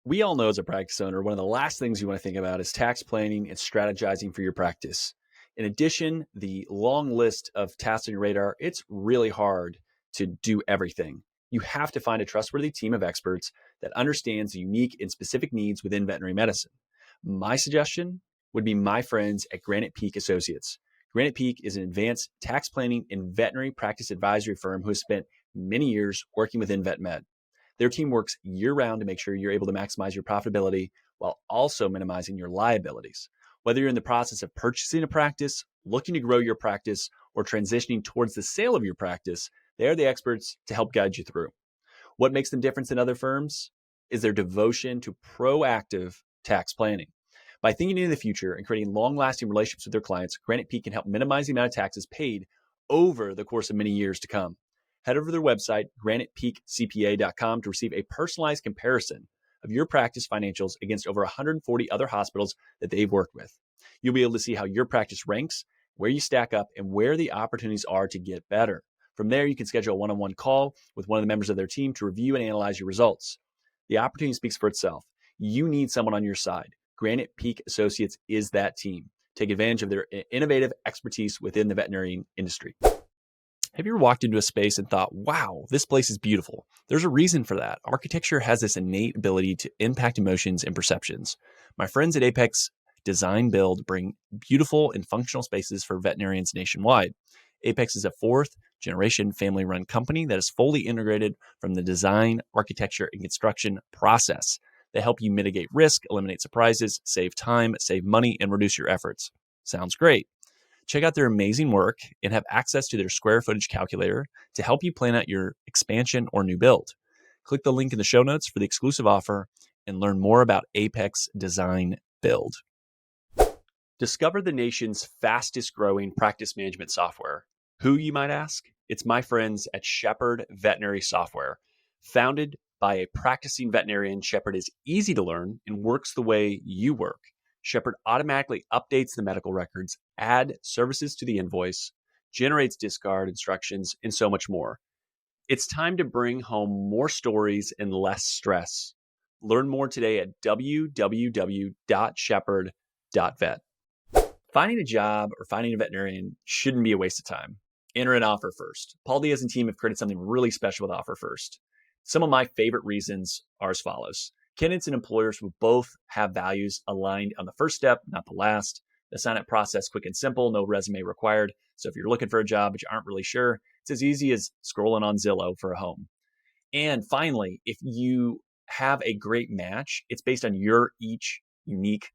We all know as a practice owner, one of the last things you want to think about is tax planning and strategizing for your practice. In addition, the long list of tasks on your radar, it's really hard to do everything. You have to find a trustworthy team of experts that understands the unique and specific needs within veterinary medicine. My suggestion would be my friends at Granite Peak Associates. Granite Peak is an advanced tax planning and veterinary practice advisory firm who has spent many years working within vet med. Their team works year-round to make sure you're able to maximize your profitability while also minimizing your liabilities. Whether you're in the process of purchasing a practice, looking to grow your practice, or transitioning towards the sale of your practice, they are the experts to help guide you through. What makes them different than other firms is their devotion to proactive tax planning. By thinking into the future and creating long-lasting relationships with their clients, Granite Peak can help minimize the amount of taxes paid over the course of many years to come. Head over to their website, granitepeakcpa.com, to receive a personalized comparison of your practice financials against over 140 other hospitals that they've worked with. You'll be able to see how your practice ranks, where you stack up, and where the opportunities are to get better. From there, you can schedule a one-on-one call with one of the members of their team to review and analyze your results. The opportunity speaks for itself. You need someone on your side. Granite Peak Associates is that team. Take advantage of their innovative expertise within the veterinary industry. Have you ever walked into a space and thought, wow, this place is beautiful? There's a reason for that. Architecture has this innate ability to impact emotions and perceptions. My friends at Apex Design Build bring beautiful and functional spaces for veterinarians nationwide. Apex is a fourth-generation family-run company that is fully integrated from the design, architecture, and construction process. They help you mitigate risk, eliminate surprises, save time, save money, and reduce your efforts. Sounds great. Check out their amazing work and have access to their square footage calculator to help you plan out your expansion or new build. Click the link in the show notes for the exclusive offer and learn more about Apex Design Build. Discover the nation's fastest growing practice management software. Who, you might ask? It's my friends at Shepherd Veterinary Software. Founded by a practicing veterinarian, Shepherd is easy to learn and works the way you work. Shepherd automatically updates the medical records, adds services to the invoice, generates discard instructions, and so much more. It's time to bring home more stories and less stress. Learn more today at www.shepherd.vet. Finding a job or finding a veterinarian shouldn't be a waste of time. Enter an Offer First. Paul Diaz and team have created something really special with Offer First. Some of my favorite reasons are as follows. Candidates and employers will both have values aligned on the first step, not the last. The sign-up process, quick and simple, no resume required. So if you're looking for a job but you aren't really sure, it's as easy as scrolling on Zillow for a home. And finally, if you have a great match, it's based on your each unique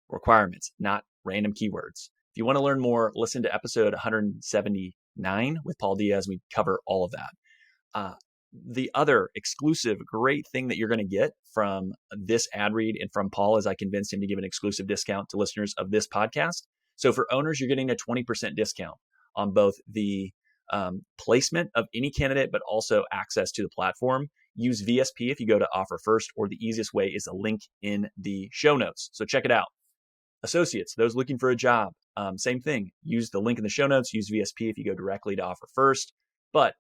requirements, not random keywords. If you want to learn more, listen to episode 179 with Paul Diaz. We cover all of that. The other exclusive great thing that you're going to get from this ad read and from Paul is I convinced him to give an exclusive discount to listeners of this podcast. So for owners, you're getting a 20% discount on both the placement of any candidate, but also access to the platform. Use VSP if you go to Offer First, or the easiest way is a link in the show notes. So check it out. Associates, those looking for a job, same thing. Use the link in the show notes. Use VSP if you go directly to Offer First. But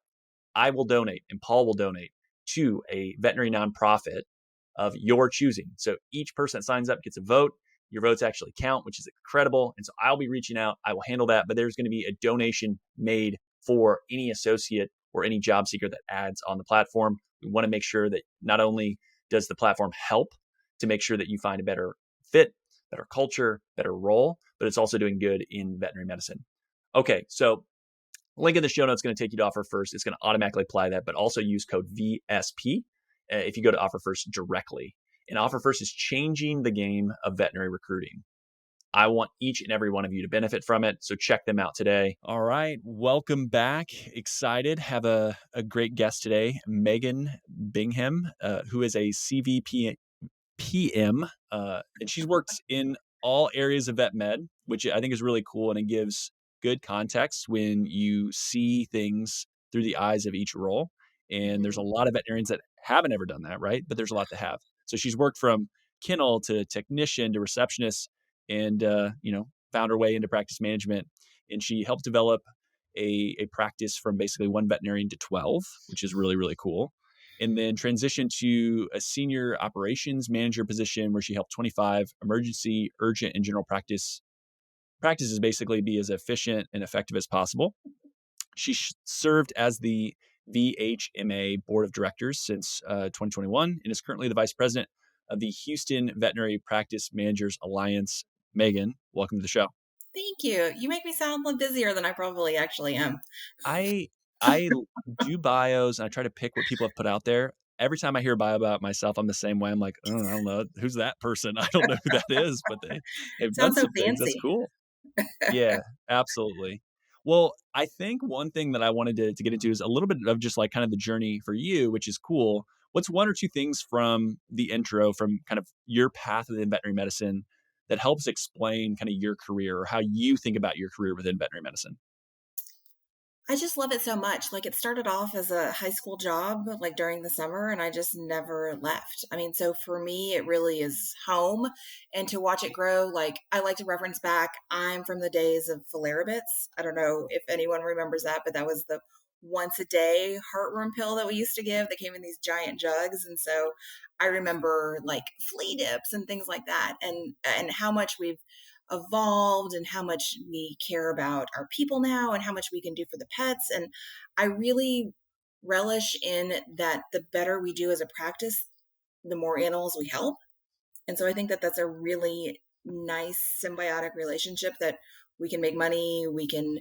I will donate and Paul will donate to a veterinary nonprofit of your choosing. So each person that signs up gets a vote. Your votes actually count, which is incredible. And so I'll be reaching out. I will handle that. But there's going to be a donation made for any associate or any job seeker that adds on the platform. We want to make sure that not only does the platform help to make sure that you find a better fit, better culture, better role, but it's also doing good in veterinary medicine. Okay, so link in the show notes is going to take you to Offer First. It's going to automatically apply that, but also use code VSP if you go to Offer First directly. And Offer First is changing the game of veterinary recruiting. I want each and every one of you to benefit from it, so check them out today. All right, welcome back. Excited. Have a great guest today, Meghan Bingham, who is a CVPM, and she's worked in all areas of vet med, which I think is really cool, and it gives good context when you see things through the eyes of each role. And there's a lot of veterinarians that haven't ever done that, right? But there's a lot that have. So she's worked from kennel to technician to receptionist, and found her way into practice management. And she helped develop a practice from basically one veterinarian to 12, which is really, really cool. and then transitioned to a senior operations manager position where she helped 25 emergency, urgent, and general practices basically be as efficient and effective as possible. She served as the VHMA Board of Directors since 2021 and is currently the vice president of the Houston Veterinary Practice Managers Alliance. Meghan, welcome to the show. Thank you. You make me sound busier than I probably actually am. I I do bios and I try to pick what people have put out there. Every time I hear a bio about myself, I'm the same way. I'm like, oh, I don't know who's that person. I don't know who that is, but they've done Sounds so some things. That's fancy. cool. Yeah, absolutely. Well, I think one thing that I wanted to get into is a little bit of just like kind of the journey for you, which is cool. What's one or two things from the intro, from kind of your path within veterinary medicine that helps explain kind of your career or how you think about your career within veterinary medicine? I just love it so much. It started off as a high school job, during the summer, and I just never left. I mean, so for me, it really is home. And to watch it grow, I like to reference back, I'm from the days of Filaribits. I don't know if anyone remembers that, but that was the once a day heartworm pill that we used to give that came in these giant jugs. And so I remember flea dips and things like that, and how much we've evolved and how much we care about our people now and how much we can do for the pets. And I really relish in that the better we do as a practice, the more animals we help. And so I think that that's a really nice symbiotic relationship that we can make money, we can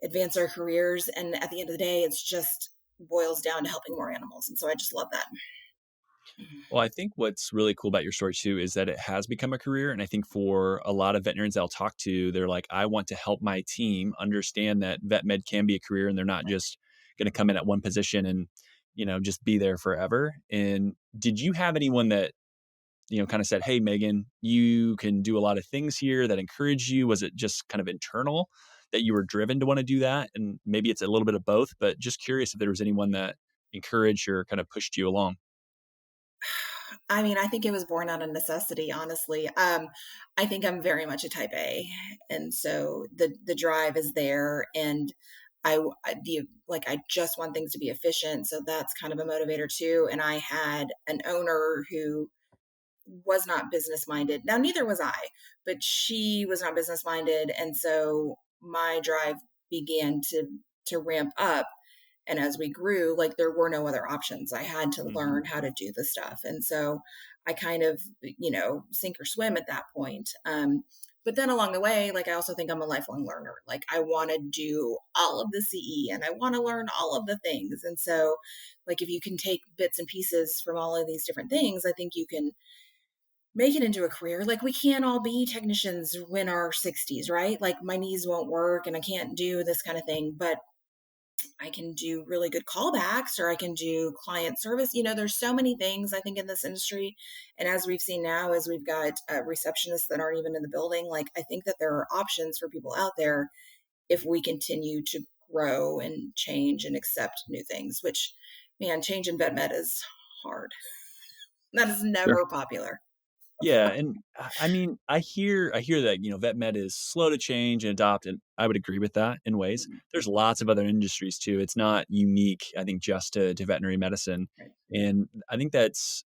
advance our careers. And at the end of the day, it's just boils down to helping more animals. And so I just love that. Well, I think what's really cool about your story too is that it has become a career. And I think for a lot of veterinarians I'll talk to, they're like, I want to help my team understand that vet med can be a career and they're not just going to come in at one position and, just be there forever. And did you have anyone that, kind of said, hey, Meghan, you can do a lot of things here that encourage you? Was it just kind of internal that you were driven to want to do that? And maybe it's a little bit of both, but just curious if there was anyone that encouraged or kind of pushed you along. I mean, I think it was born out of necessity, honestly. I think I'm very much a type A, and so the drive is there, and I just want things to be efficient, so that's kind of a motivator too. And I had an owner who was not business minded. Now, neither was I, but she was not business minded, and so my drive began to ramp up. And as we grew, there were no other options. I had to Mhm. learn how to do the stuff. And so I kind of, sink or swim at that point. But then along the way, I also think I'm a lifelong learner. I want to do all of the CE and I want to learn all of the things. And so, if you can take bits and pieces from all of these different things, I think you can make it into a career. We can't all be technicians when our 60s, right? My knees won't work and I can't do this kind of thing. But I can do really good callbacks or I can do client service. There's so many things I think in this industry. And as we've seen now, as we've got receptionists that aren't even in the building, I think that there are options for people out there if we continue to grow and change and accept new things, which, man, change in vet med is hard. That is Sure. never popular. Yeah, and I mean, I hear that, vet med is slow to change and adopt, and I would agree with that in ways. Mhm. There's lots of other industries too. It's not unique, I think, just to veterinary medicine. Right. And I think that's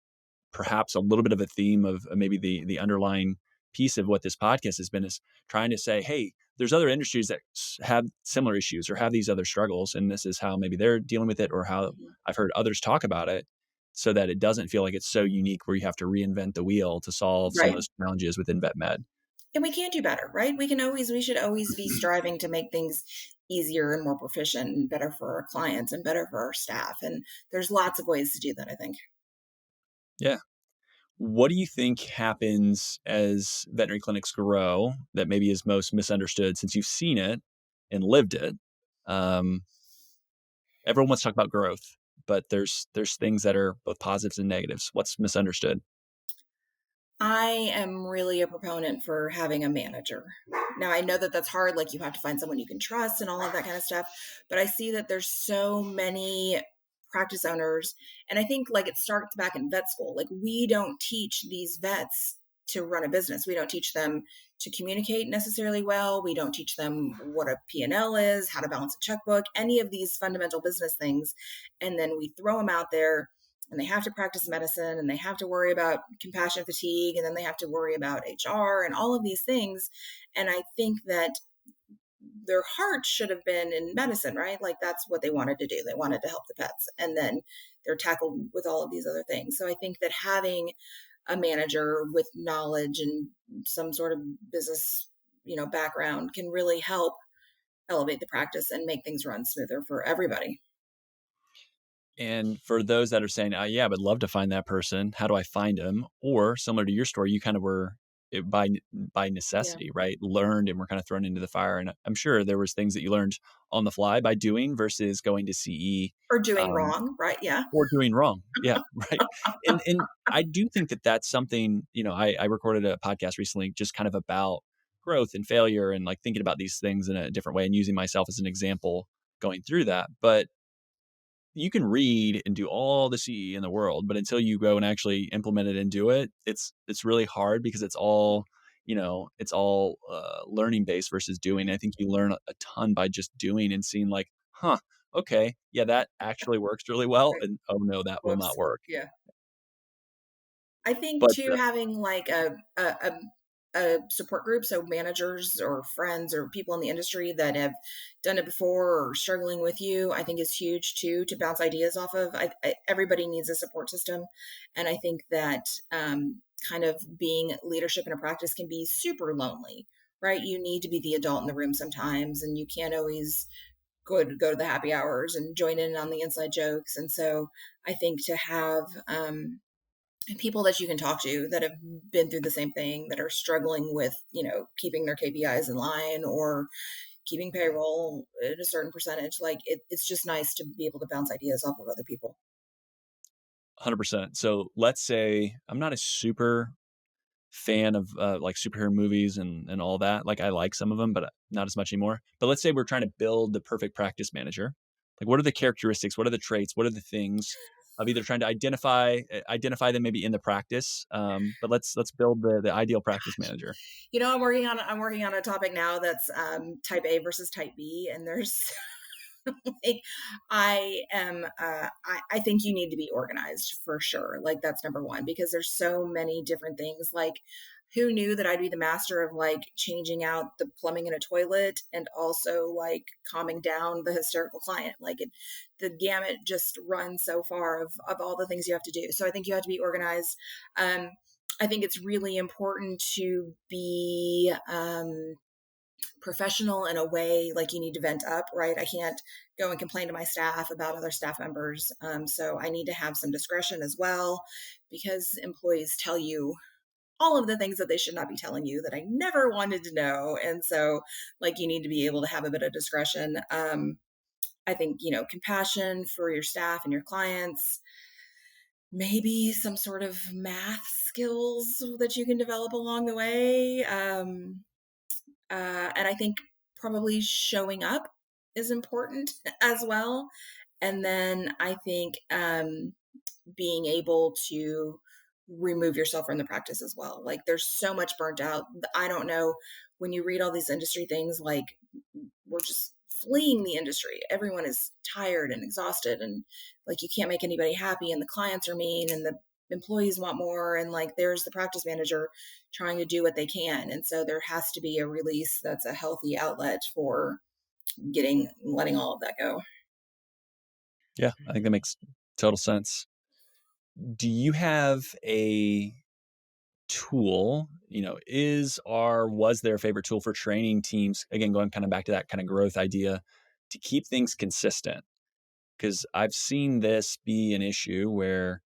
perhaps a little bit of a theme of maybe the underlying piece of what this podcast has been is trying to say, hey, there's other industries that have similar issues or have these other struggles, and this is how maybe they're dealing with it or how Mhm. I've heard others talk about it, so that it doesn't feel like it's so unique where you have to reinvent the wheel to solve some of Right. those challenges within vet med. And we can do better, right? We should always be striving to make things easier and more proficient and better for our clients and better for our staff. And there's lots of ways to do that, I think. Yeah. What do you think happens as veterinary clinics grow that maybe is most misunderstood since you've seen it and lived it? Um, Everyone wants to talk about growth, but there's things that are both positives and negatives. What's misunderstood? I am really a proponent for having a manager. Now, I know that that's hard. You have to find someone you can trust and all of that kind of stuff. But I see that there's so many practice owners. And I think it starts back in vet school. We don't teach these vets to run a business. We don't teach them to communicate necessarily well. We don't teach them what a P&L is, how to balance a checkbook, any of these fundamental business things. And then we throw them out there and they have to practice medicine, and they have to worry about compassion fatigue, and then they have to worry about HR and all of these things. And I think that their heart should have been in medicine, right? Like that's what they wanted to do. They wanted to help the pets. And then they're tackled with all of these other things. So I think that having a manager with knowledge and some sort of business, background can really help elevate the practice and make things run smoother for everybody. And for those that are saying, yeah, I would love to find that person. How do I find them? Or similar to your story, you kind of were by Yeah. necessity, right? Learned and were kind of thrown into the fire. And I'm sure there was things that you learned on the fly by doing versus going to CE, Or doing um, wrong, right? Yeah. or doing wrong. Yeah, right. And I do think that that's something. I recorded a podcast recently, just kind of about growth and failure, and like thinking about these things in a different way, and using myself as an example going through that. But you can read and do all the CE in the world, but until you go and actually implement it and do it, it's really hard because it's all learning based versus doing. I think you learn a ton by just doing and seeing like, huh, okay, yeah, that actually works really well, Right. and oh no, that will not Whoops. work. Yeah. I think But too, having like a support group, so managers or friends or people in the industry that have done it before or struggling with you, I think is huge too to bounce ideas off of. Everybody needs a support system, and I think that kind of being leadership in a practice can be super lonely, right? You need to be the adult in the room sometimes, and you can't always go to the happy hours and join in on the inside jokes. And so I think to have people that you can talk to that have been through the same thing, that are struggling with, keeping their KPIs in line or keeping payroll at a certain percentage. Like it's just nice to be able to bounce ideas off of other people. 100%. So let's say I'm not a super fan of like superhero movies and all that. Like I like some of them, but not as much anymore. But let's say we're trying to build the perfect practice manager. Like, what are the characteristics? What are the traits? What are the things of either trying to identify them maybe in the practice? But let's build the ideal practice manager. I'm working on a topic now that's type A versus type B, and there's like I think you need to be organized for sure. Like that's number one, because there's so many different things. Like who knew that I'd be the master of like changing out the plumbing in a toilet and also like calming down the hysterical client. The gamut just runs so far of all the things you have to do. So I think you have to be organized. um I think it's really important to be professional in a way. Like you need to vent up, right? I can't go and complain to my staff about other staff members. So I need to have some discretion as well, because employees tell you all of the things that they should not be telling you that I never wanted to know. And so, like, you need to be able to have a bit of discretion. I think, compassion for your staff and your clients, maybe some sort of math skills that you can develop along the way. And I think probably showing up is important as well. And then I think being able to remove yourself from the practice as well. Like there's so much burnt out. I don't know, when you read all these industry things, like we're just fleeing the industry. Everyone is tired and exhausted, and like you can't make anybody happy, and the clients are mean, and the employees want more, and like there's the practice manager trying to do what they can. And so there has to be a release that's a healthy outlet for letting all of that go. Yeah, I think that makes total sense. Do you have a tool, was their favorite tool for training teams? Again, going kind of back to that kind of growth idea to keep things consistent. Because I've seen this be an issue where,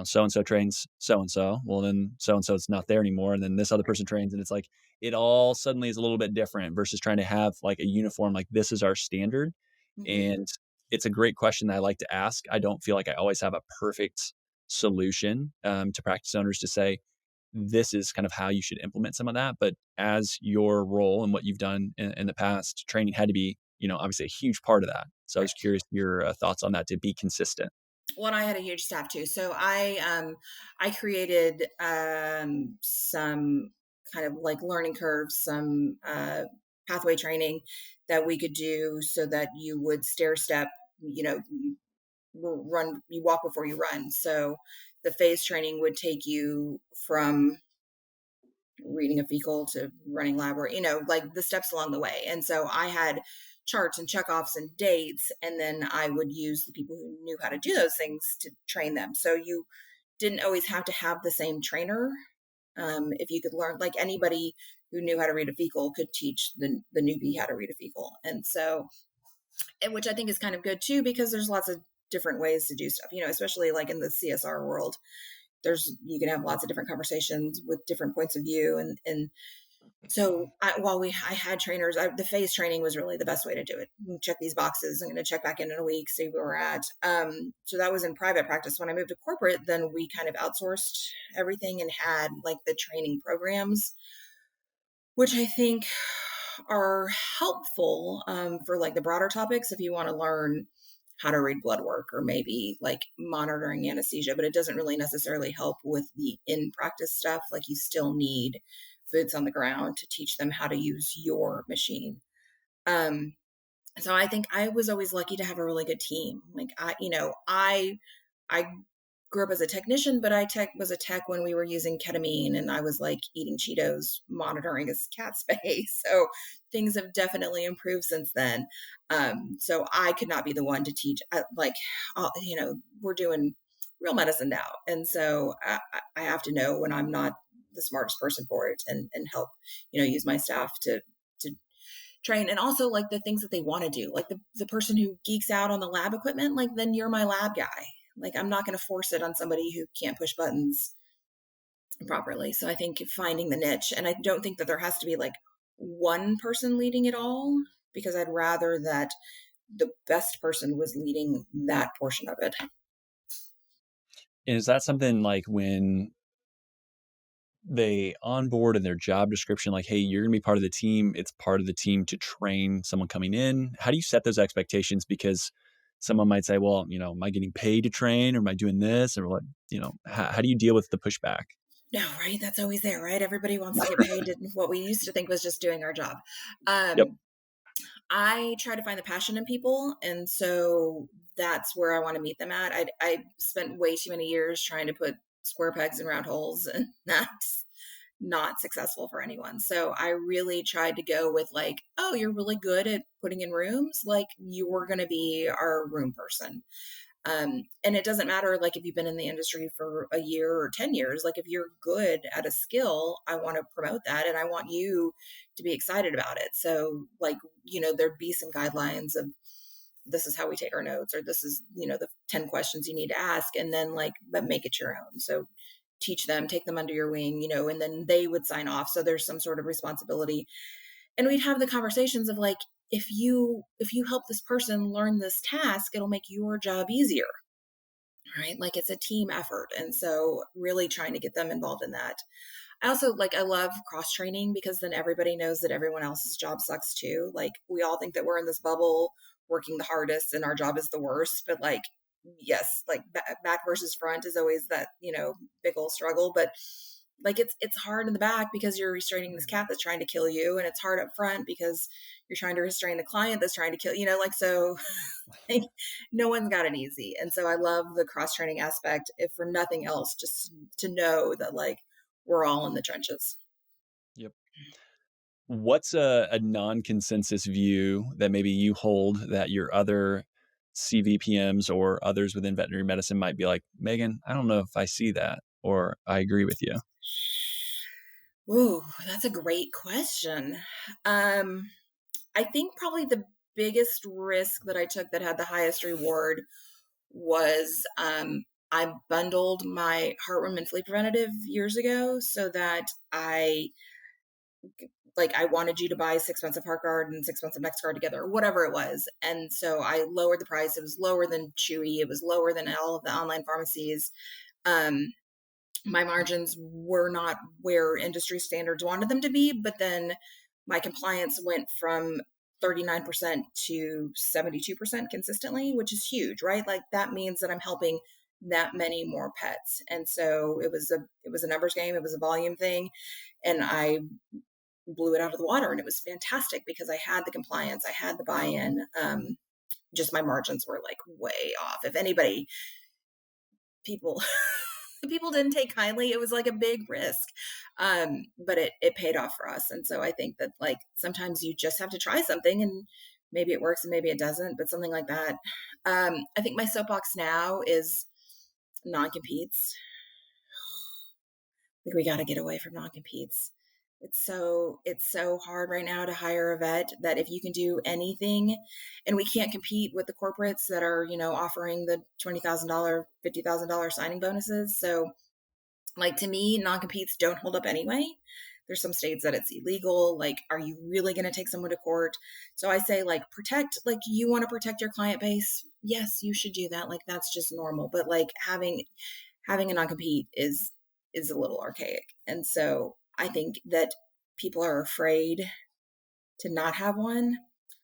so and so trains so and so. Well, then so and so is not there anymore. And then this other person trains, and it's like it all suddenly is a little bit different versus trying to have like a uniform, like this is our standard. Mm-hmm. And it's a great question that I like to ask. I don't feel like I always have a perfect solution to practice owners to say, this is kind of how you should implement some of that. But as your role and what you've done in the past, training had to be, obviously a huge part of that. So I was Right. curious your thoughts on that to be consistent. Well, and I had a huge staff too. So I created some kind of like learning curves, some pathway training that we could do so that you would stair step, you know, you walk before you run. So the phase training would take you from reading a fecal to running lab, or like the steps along the way. And so I had charts and checkoffs and dates, and then I would use the people who knew how to do those things to train them. So you didn't always have to have the same trainer. If you could learn, like anybody who knew how to read a fecal could teach the newbie how to read a fecal. And so, and which I think is kind of good too, because there's lots of different ways to do stuff, especially like in the CSR world. You can have lots of different conversations with different points of view. And so I had trainers, the phase training was really the best way to do it. Check these boxes. I'm going to check back in a week, see where we're at. So that was in private practice. When I moved to corporate, then we kind of outsourced everything and had like the training programs, which I think are helpful for like the broader topics if you want to learn how to read blood work or maybe like monitoring anesthesia, but it doesn't really necessarily help with the in practice stuff. Like you still need boots on the ground to teach them how to use your machine. Um, so I think I was always lucky to have a really good team. Like I grew up as a technician, but was a tech when we were using ketamine, and I was like eating Cheetos, monitoring his cat space. So things have definitely improved since then. So I could not be the one to teach. We're doing real medicine now, and so I have to know when I'm not the smartest person for it, and help, use my staff to train, and also like the things that they want to do, like the person who geeks out on the lab equipment, like then you're my lab guy. Like I'm not going to force it on somebody who can't push buttons properly. So I think finding the niche, and I don't think that there has to be like one person leading it all, because I'd rather that the best person was leading that portion of it. And is that something like when they onboard in their job description, like, hey, you're going to be part of the team. It's part of the team to train someone coming in. How do you set those expectations? Because someone might say, well, am I getting paid to train, or am I doing this? Or what, how do you deal with the pushback? No, right? That's always there, right? Everybody wants to get paid to what we used to think was just doing our job. Yep. I try to find the passion in people. And so that's where I want to meet them at. I spent way too many years trying to put square pegs in round holes, and that's not successful for anyone. So I really tried to go with like, oh, you're really good at putting in rooms. Like you're going to be our room person. And it doesn't matter like if you've been in the industry for a year or 10 years, like if you're good at a skill, I want to promote that, and I want you to be excited about it. So like, there'd be some guidelines of this is how we take our notes, or this is, the 10 questions you need to ask, and then like, but make it your own. So teach them, take them under your wing, and then they would sign off. So there's some sort of responsibility. And we'd have the conversations of like, if you help this person learn this task, it'll make your job easier, right? Like it's a team effort. And so really trying to get them involved in that. I also like, I love cross training, because then everybody knows that everyone else's job sucks too. Like we all think that we're in this bubble working the hardest and our job is the worst, but like, yes, like back versus front is always that, big old struggle. But like it's hard in the back because you're restraining this cat that's trying to kill you, and it's hard up front because you're trying to restrain the client that's trying to kill, like so. Like, no one's got it easy. And so I love the cross training aspect, if for nothing else, just to know that like we're all in the trenches. Yep. What's a non-consensus view that maybe you hold that your other CVPMs or others within veterinary medicine might be like, Megan, I don't know if I see that, or I agree with you? Ooh, that's a great question. I think probably the biggest risk that I took that had the highest reward was I bundled my heartworm and flea preventative years ago, so that I wanted you to buy 6 months of Heartgard and 6 months of NextGuard together, or whatever it was. And so I lowered the price. It was lower than Chewy. It was lower than all of the online pharmacies. Um, my margins were not where industry standards wanted them to be, but then my compliance went from 39% to 72% consistently, which is huge, right? Like that means that I'm helping that many more pets. And so it was a numbers game, it was a volume thing, and I blew it out of the water, and it was fantastic because I had the compliance, I had the buy-in. just my margins were like way off. If anybody, people people didn't take kindly. It was like a big risk. But it paid off for us. And so I think that like sometimes you just have to try something and maybe it works and maybe it doesn't, but something like that. I think my soapbox now is non-competes. Like we got to get away from non-competes. It's so hard right now to hire a vet that if you can do anything, and we can't compete with the corporates that are, offering the $20,000, $50,000 signing bonuses. So like to me, non-competes don't hold up anyway. There's some states that it's illegal. Like, are you really going to take someone to court? So I say like protect, like you want to protect your client base. Yes, you should do that. Like that's just normal. But like having a non-compete is a little archaic. And so I think that people are afraid to not have one,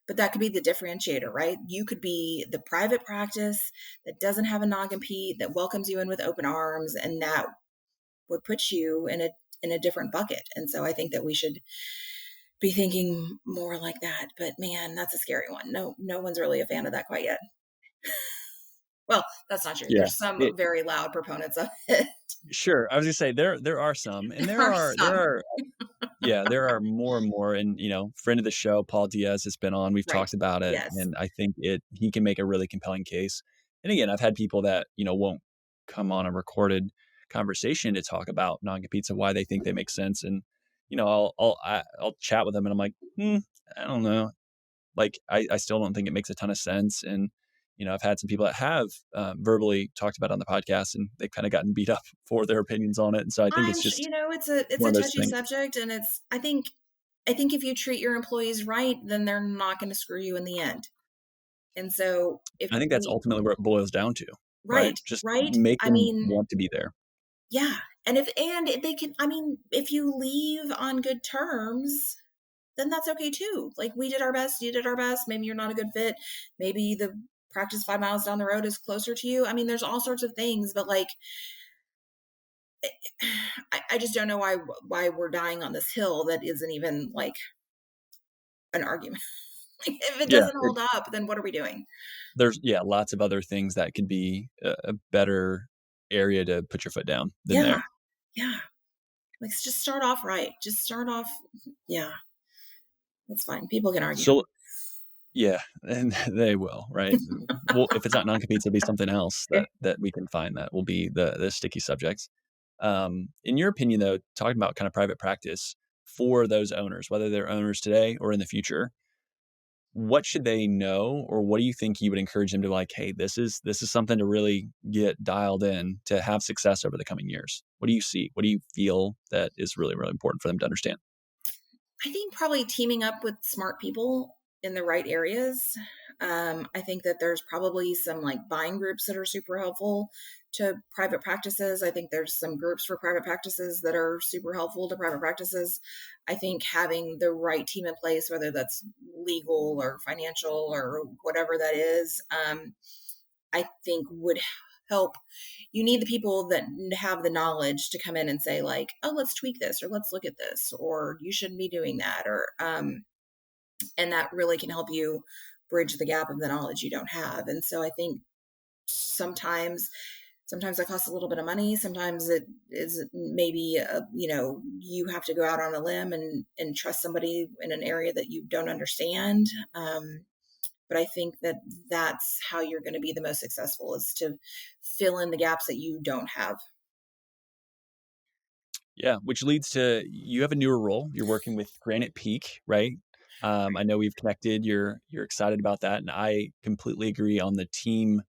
but that could be the differentiator, right? You could be the private practice that doesn't have a non-compete, that welcomes you in with open arms, and that would put you in a different bucket. And so I think that we should be thinking more like that. But man, that's a scary one. No one's really a fan of that quite yet. Well, that's not true. Yeah. There's some very loud proponents of it. Sure. I was gonna say there are some, and There are some. there are more and more, and friend of the show, Paul Diaz has been on. We've Right. talked about it, Yes. and I think he can make a really compelling case. And again, I've had people that won't come on a recorded conversation to talk about non-competes and why they think they make sense, and I'll chat with them, and I'm like, I don't know, like I still don't think it makes a ton of sense, and I've had some people that have verbally talked about it on the podcast, and they've kind of gotten beat up for their opinions on it, and so I think it's just It's one a of those touchy things. subject, and I think if you treat your employees right, then they're not going to screw you in the end. And so if I think that's we ultimately what it boils down to, right? right, Just right. make I them mean, want to be there. yeah. And if they can, I mean, if you leave on good terms, then that's okay too. Like we did our best, you did our best. Maybe you're not a good fit. Maybe the practice 5 miles down the road is closer to you. I mean, there's all sorts of things, but like I just don't know why we're dying on this hill that isn't even like an argument. Like, if it Yeah, doesn't hold up, then what are we doing? there's lots of other things that could be a better area to put your foot down than Yeah, there. yeah. Like just start off right. Just start off. Yeah, that's fine. People can argue. So yeah, and they will, right? Well, if it's not non-competes, it'll be something else that we can find that will be the sticky subjects. In your opinion, though, talking about kind of private practice for those owners, whether they're owners today or in the future, what should they know, or what do you think you would encourage them to like? Hey, this is something to really get dialed in to have success over the coming years. What do you see? What do you feel that is really really important for them to understand? I think probably teaming up with smart people in the right areas. I think that there's probably some like buying groups that are super helpful to private practices. I think there's some groups for private practices that are super helpful to private practices. I think having the right team in place, whether that's legal or financial or whatever that is, I think would help. You need the people that have the knowledge to come in and say like, oh, let's tweak this, or let's look at this, or you shouldn't be doing that, or and that really can help you bridge the gap of the knowledge you don't have. And so I think sometimes that costs a little bit of money. Sometimes it is maybe you have to go out on a limb and trust somebody in an area that you don't understand. But I think that that's how you're going to be the most successful, is to fill in the gaps that you don't have. Yeah, which leads to you have a newer role. You're working with Granite Peak, right? I know we've connected. You're excited about that, and I completely agree on the team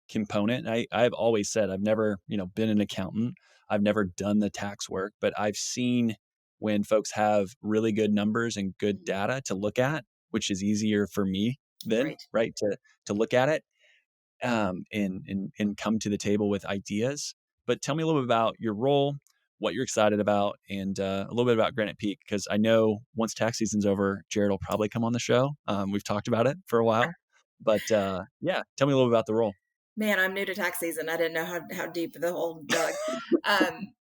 component. I've always said I've never been an accountant. I've never done the tax work, but I've seen when folks have really good numbers and good Mhm. data to look at, which is easier for me then, Right. right, to look at it and come to the table with ideas. But tell me a little bit about your role, what you're excited about, and a little bit about Granite Peak, because I know once tax season's over, Jared will probably come on the show. We've talked about it for a while, but yeah, tell me a little bit about the role. Man, I'm new to tax season. I didn't know how deep the hole dug. Um,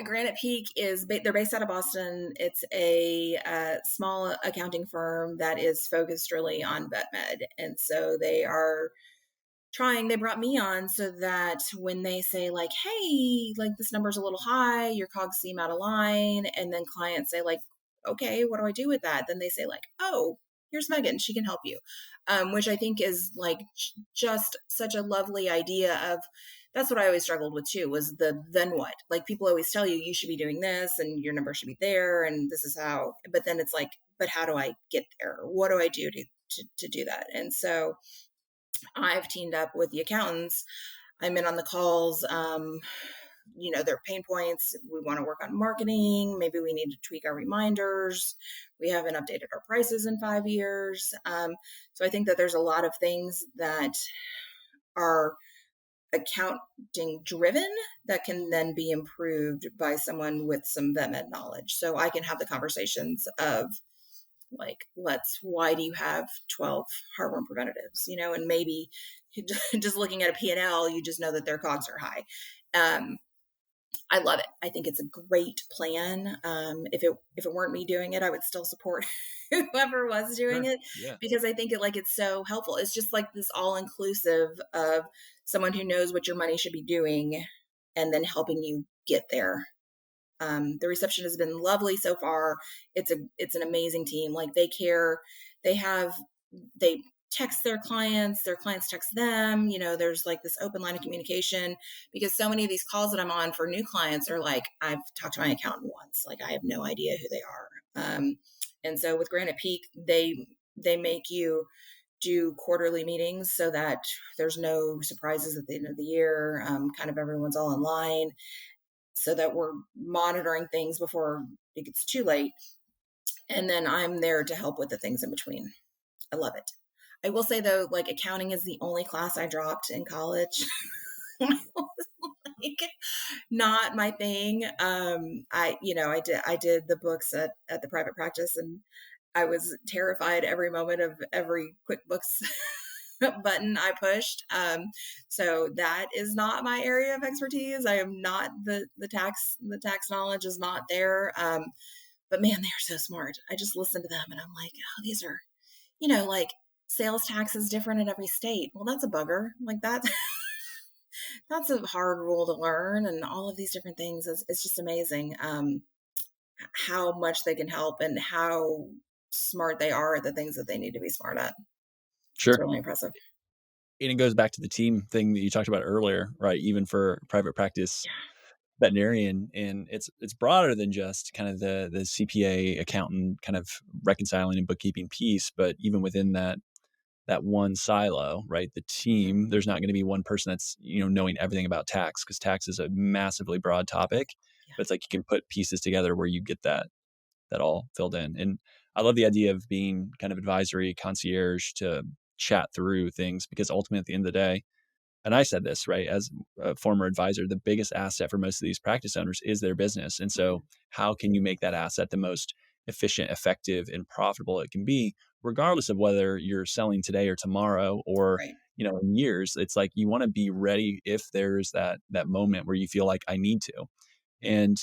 Granite Peak they're based out of Boston. It's a small accounting firm that is focused really on vet med. And so they brought me on so that when they say like, hey, like this number's a little high, your cogs seem out of line. And then clients say like, okay, what do I do with that? Then they say like, oh, here's Megan, she can help you. Which I think is like just such a lovely idea of, that's what I always struggled with too, was the then what? Like people always tell you, you should be doing this and your number should be there. And this is how, but then it's like, but how do I get there? What do I do to do that? And so I've teamed up with the accountants. I'm in on the calls, their pain points. We want to work on marketing. Maybe we need to tweak our reminders. We haven't updated our prices in 5 years. So I think that there's a lot of things that are accounting driven that can then be improved by someone with some vet med knowledge. So I can have the conversations of like, why do you have 12 heartworm preventatives, and maybe just looking at a P&L, you just know that their cogs are high. I love it. I think it's a great plan. If it weren't me doing it, I would still support whoever was doing it, because I think it's so helpful. It's just like this all inclusive of someone who knows what your money should be doing and then helping you get there. The reception has been lovely so far. It's an amazing team. Like they care, they text their clients text them, there's like this open line of communication, because so many of these calls that I'm on for new clients are like, I've talked to my accountant once, like I have no idea who they are. And so with Granite Peak, they make you do quarterly meetings so that there's no surprises at the end of the year. Kind of everyone's all in line, so that we're monitoring things before it gets too late. And then I'm there to help with the things in between. I love it. I will say though, like accounting is the only class I dropped in college. Like, not my thing. I did the books at the private practice, and I was terrified every moment of every QuickBooks button I pushed. So that is not my area of expertise. I am not the tax knowledge is not there. But man, they are so smart. I just listen to them and I'm like, oh, these are, like sales tax is different in every state. Well, that's a bugger. Like that's a hard rule to learn, and all of these different things. It's just amazing how much they can help and how smart they are at the things that they need to be smart at. Sure. It's really impressive. And it goes back to the team thing that you talked about earlier, right? Even for private practice veterinarian, and it's broader than just kind of the CPA accountant kind of reconciling and bookkeeping piece, but even within that one silo, right? The team, there's not going to be one person that's, knowing everything about tax, because tax is a massively broad topic, but it's like you can put pieces together where you get that all filled in. And I love the idea of being kind of advisory concierge to chat through things, because ultimately at the end of the day, and I said this, right, as a former advisor, the biggest asset for most of these practice owners is their business. And so how can you make that asset the most efficient, effective, and profitable it can be, regardless of whether you're selling today or tomorrow or, in years? It's like you want to be ready if there's that moment where you feel like I need to. And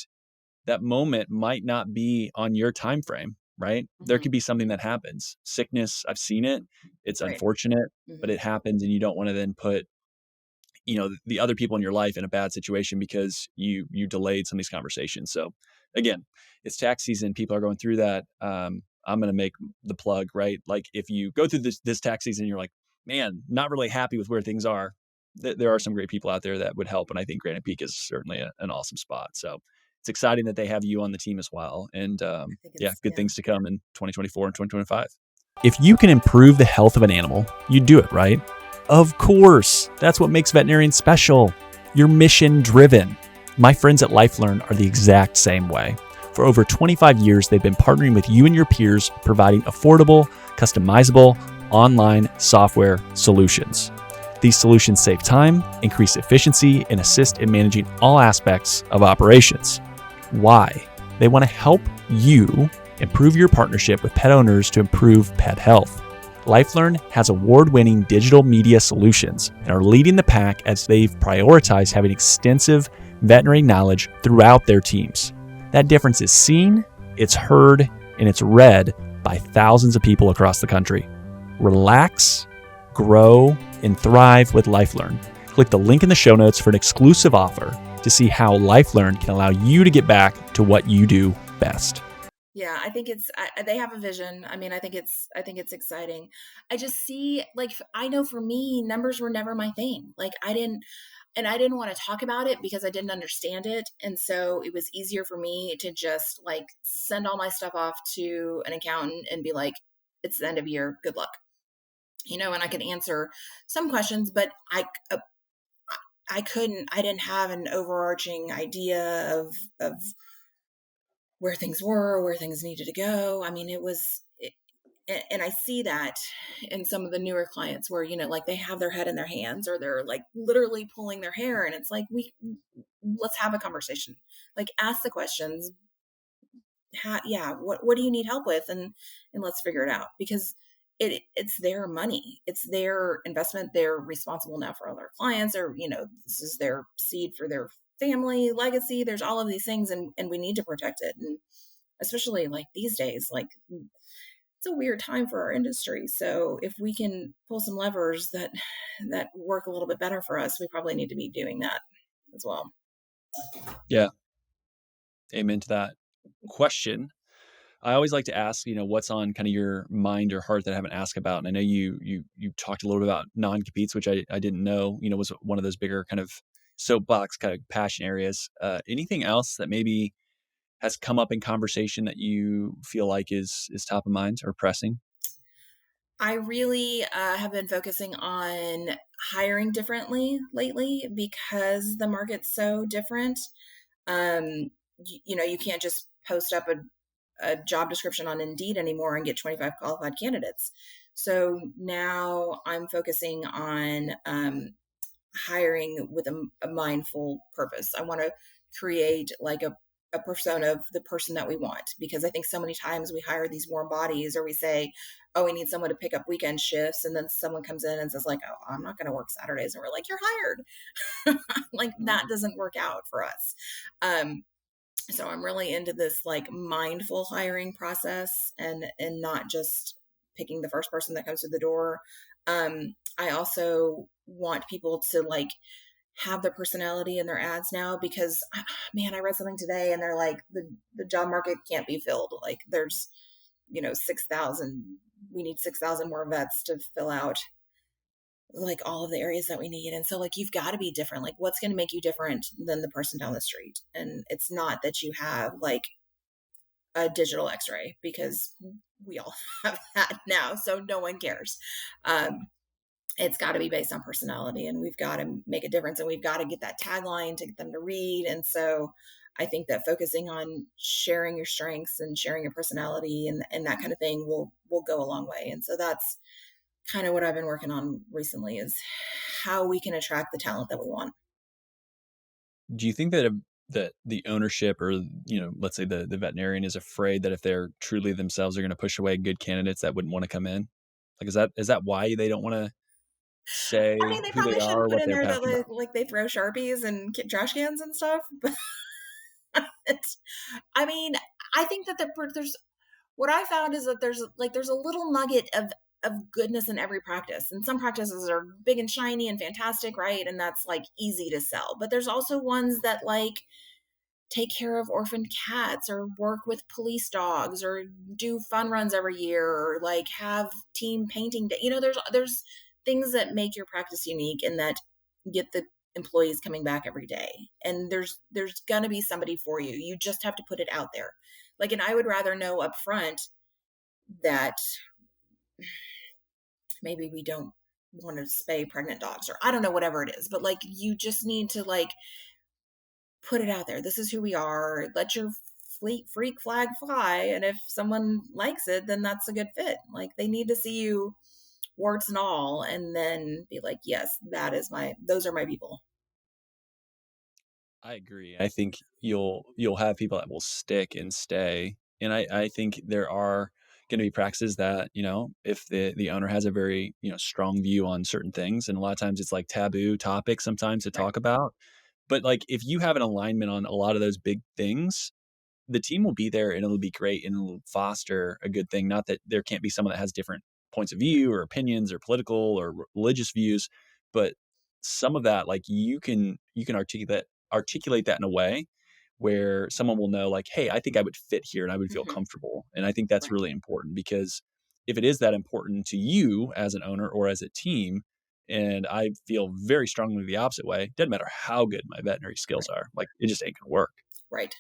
that moment might not be on your time frame, right? Mm-hmm. There could be something that happens. Sickness, I've seen it. It's unfortunate, but it happens, and you don't want to then put the other people in your life in a bad situation because you delayed some of these conversations. So again, it's tax season. People are going through that. I'm going to make the plug, right? Like if you go through this tax season, you're like, man, not really happy with where things are. There are some great people out there that would help. And I think Granite Peak is certainly an awesome spot. So it's exciting that they have you on the team as well. And good things to come in 2024 and 2025. If you can improve the health of an animal, you do it, right? Of course, that's what makes veterinarians special. You're mission driven. My friends at LifeLearn are the exact same way. For over 25 years, they've been partnering with you and your peers, providing affordable, customizable, online software solutions. These solutions save time, increase efficiency, and assist in managing all aspects of operations. Why? They want to help you improve your partnership with pet owners to improve pet health. LifeLearn has award-winning digital media solutions and are leading the pack as they've prioritized having extensive veterinary knowledge throughout their teams. That difference is seen, it's heard, and it's read by thousands of people across the country. Relax, grow, and thrive with LifeLearn. Click the link in the show notes for an exclusive offer to see how LifeLearn can allow you to get back to what you do best. Yeah, I think they have a vision. I mean, I think it's exciting. I just see, like, I know for me, numbers were never my thing. Like, I didn't want to talk about it because I didn't understand it. And so it was easier for me to just like send all my stuff off to an accountant and be like, it's the end of year, good luck. And I could answer some questions, but I didn't have an overarching idea of where things were, where things needed to go. I mean, and I see that in some of the newer clients where, like they have their head in their hands or they're like literally pulling their hair. And it's like, let's have a conversation, like ask the questions. Yeah. What do you need help with? And let's figure it out, because it's their money. It's their investment. They're responsible now for all their clients, or, this is their seed for their family legacy. There's all of these things, and we need to protect it. And especially like these days, like it's a weird time for our industry. So if we can pull some levers that work a little bit better for us, we probably need to be doing that as well. Yeah. Amen to that. Question. I always like to ask, what's on kind of your mind or heart that I haven't asked about. And I know you talked a little bit about non-competes, which I didn't know, was one of those bigger kind of soapbox kind of passion areas. Anything else that maybe has come up in conversation that you feel like is top of mind or pressing? I really have been focusing on hiring differently lately because the market's so different. You can't just post up a job description on Indeed anymore and get 25 qualified candidates. So now I'm focusing on hiring with a mindful purpose. I want to create like a persona of the person that we want, because I think so many times we hire these warm bodies, or we say, oh, we need someone to pick up weekend shifts. And then someone comes in and says like, oh, I'm not going to work Saturdays. And we're like, you're hired. Like that doesn't work out for us. So I'm really into this like mindful hiring process, and not just picking the first person that comes through the door. I also want people to like have their personality in their ads now, because man, I read something today and they're like, the job market can't be filled. Like there's, 6,000, we need 6,000 more vets to fill out like all of the areas that we need. And so like you've got to be different. Like what's going to make you different than the person down the street? And it's not that you have like a digital x-ray, because we all have that now, so no one cares. It's got to be based on personality, and we've got to make a difference, and we've got to get that tagline to get them to read. And so I think that focusing on sharing your strengths and sharing your personality and that kind of thing will go a long way. And so that's kind of what I've been working on recently, is how we can attract the talent that we want. Do you think that the ownership, or let's say the veterinarian, is afraid that if they're truly themselves, they're going to push away good candidates that wouldn't want to come in? Like, is that why they don't want to say I mean, they who they probably are or shouldn't put what in they're there that passionate about? like they throw Sharpies and trash cans and stuff. But I mean, I think that there's what I found is that there's a little nugget of goodness in every practice. And some practices are big and shiny and fantastic, right? And that's like easy to sell. But there's also ones that like take care of orphaned cats, or work with police dogs, or do fun runs every year, or like have team painting day. There's things that make your practice unique and that get the employees coming back every day. And there's gonna be somebody for you. You just have to put it out there. Like, and I would rather know up front that maybe we don't want to spay pregnant dogs, or I don't know, whatever it is. But like you just need to like put it out there. This is who we are. Let your freak flag fly. And if someone likes it, then that's a good fit. Like they need to see you warts and all, and then be like, yes, those are my people. I agree. I think you'll have people that will stick and stay. And I think there are going to be practices that, if the owner has a very, strong view on certain things, and a lot of times it's like taboo topics sometimes to Right. talk about. But like if you have an alignment on a lot of those big things, the team will be there and it'll be great and it'll foster a good thing. Not that there can't be someone that has different points of view or opinions or political or religious views, but some of that, like you can articulate that in a way where someone will know, like, hey, I think I would fit here and I would feel Hmm. comfortable. And I think that's Right. really important, because if it is that important to you as an owner or as a team, and I feel very strongly the opposite way, doesn't matter how good my veterinary skills Right. are, like it just ain't gonna work. Right.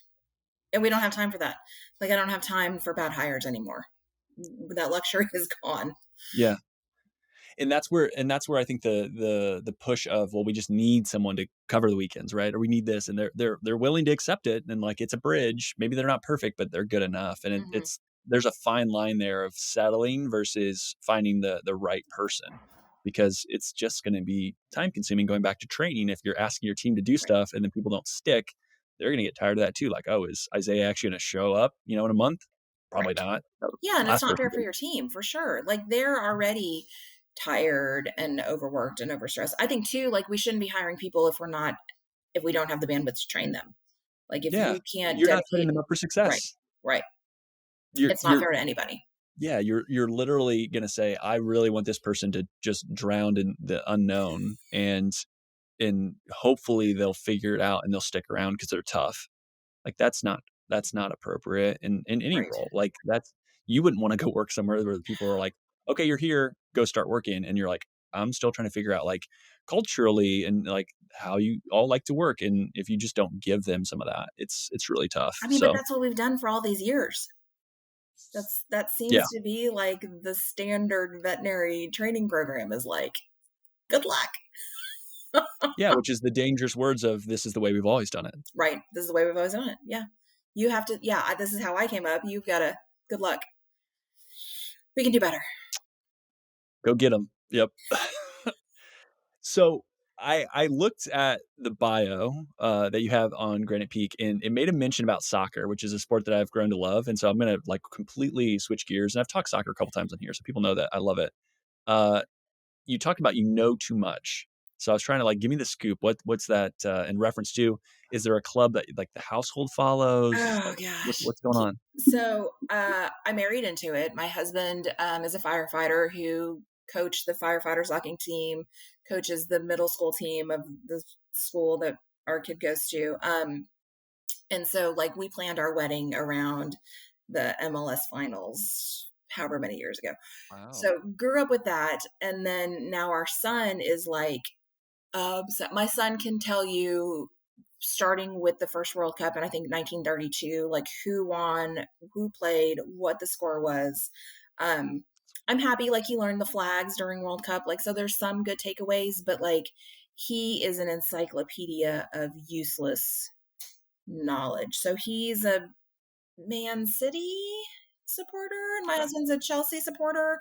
And we don't have time for that. Like, I don't have time for bad hires anymore. That luxury is gone. Yeah. And that's where I think the push of, well, we just need someone to cover the weekends, right? Or we need this, and they're willing to accept it, and like it's a bridge. Maybe they're not perfect, but they're good enough. And Hmm. it's there's a fine line there of settling versus finding the right person, because it's just going to be time consuming going back to training. If you're asking your team to do Right. stuff and then people don't stick, they're going to get tired of that too. Like, oh, is Isaiah actually going to show up, in a month? Probably Right. not. Yeah, and it's Last not person fair for did. your team for sure. Like, they're already tired and overworked and overstressed. I think too, like, we shouldn't be hiring people if we don't have the bandwidth to train them. Like, if Yeah, you can't you're not setting dedicate. them up for Right. success. Right. You're It's not you're fair to anybody. Yeah, you're literally gonna say, "I really want this person to just drown in the unknown," and hopefully they'll figure it out and they'll stick around because 'cause they're tough. Like, that's not appropriate in any Right. role. Like, that's you wouldn't wanna go work somewhere where the people are like, "Okay, you're here, go start working," and you're like, "I'm still trying to figure out, like, culturally and, like, how you all like to work," and if you just don't give them some of that, it's really tough. I mean, but So, that's what we've done for all these years. That yeah. seems to be like the standard veterinary training program is like, good luck. Yeah, which is the dangerous words of, "This is the way we've always done it." Right. This is the way we've always done it. Yeah. You have to, yeah, this is how I came up. You've got to, good luck. We can do better. Go get them. Yep. So I looked at the bio that you have on Granite Peak, and it made a mention about soccer, which is a sport that I've grown to love. And so I'm gonna like completely switch gears. And I've talked soccer a couple times on here, so people know that I love it. Uh, you talked about too much. So I was trying to like give me the scoop. What's that in reference to? Is there a club that like the household follows? Oh Like gosh. what's going on? So I married into it. My husband is a firefighter who coached the firefighter soccer team, coaches the middle school team of the school that our kid goes to. And so like we planned our wedding around the MLS finals however many years ago. Wow. So grew up with that. And then now our son is like, so my son can tell you, starting with the first World Cup in I think 1932, like who won, who played, what the score was. Um, I'm happy like he learned the flags during World Cup. Like, so there's some good takeaways, but like he is an encyclopedia of useless knowledge. So he's a Man City supporter, and my Okay. husband's a Chelsea supporter.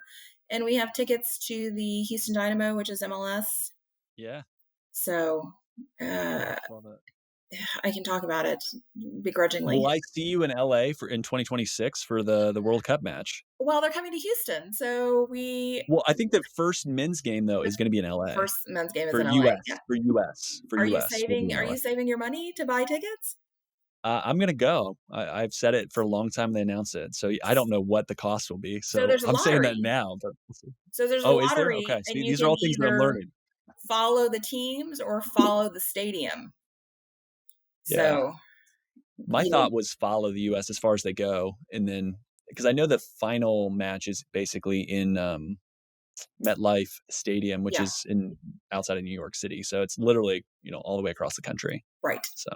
And we have tickets to the Houston Dynamo, which is MLS. Yeah. So Love it. I can talk about it begrudgingly. Will I see you in LA for in 2026 for the World Cup match? Well, they're coming to Houston, so we Well, I think the first men's game though the is gonna be in LA. first men's game is For in LA. Yeah. US, for US, for US will be in Are LA. you saving your money to buy tickets? I'm gonna go. I've said it for a long time, they announced it, so I don't know what the cost will be, So so there's a I'm saying that lottery. now, but we'll see. So there's a Oh, is there? lottery, Okay, and see, you these are can all things that I'm either learning. follow the teams or follow the stadium. Yeah. So My you thought know, was follow the US as far as they go, and then because I know the final match is basically in, MetLife Stadium, which yeah, is in outside of New York City, so it's literally, all the way across the country, right. so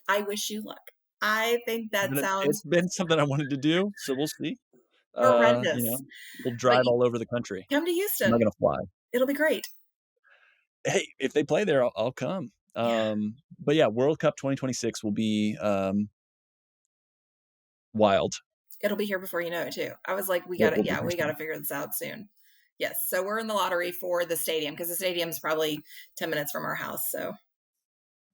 I wish you luck. I think that sounds it's been something I wanted to do, so we'll see. Uh, you know, horrendous. we'll But drive all over the country. come to I'm not Houston. gonna fly. It'll be great. Hey, if they play there, I'll come. Yeah. But yeah, World Cup 2026 will be, wild. It'll be here before you know it too. I was like, We'll be yeah, here we gotta soon. figure this out soon. Yes. So we're in the lottery for the stadium because the stadium's probably 10 minutes from our house. So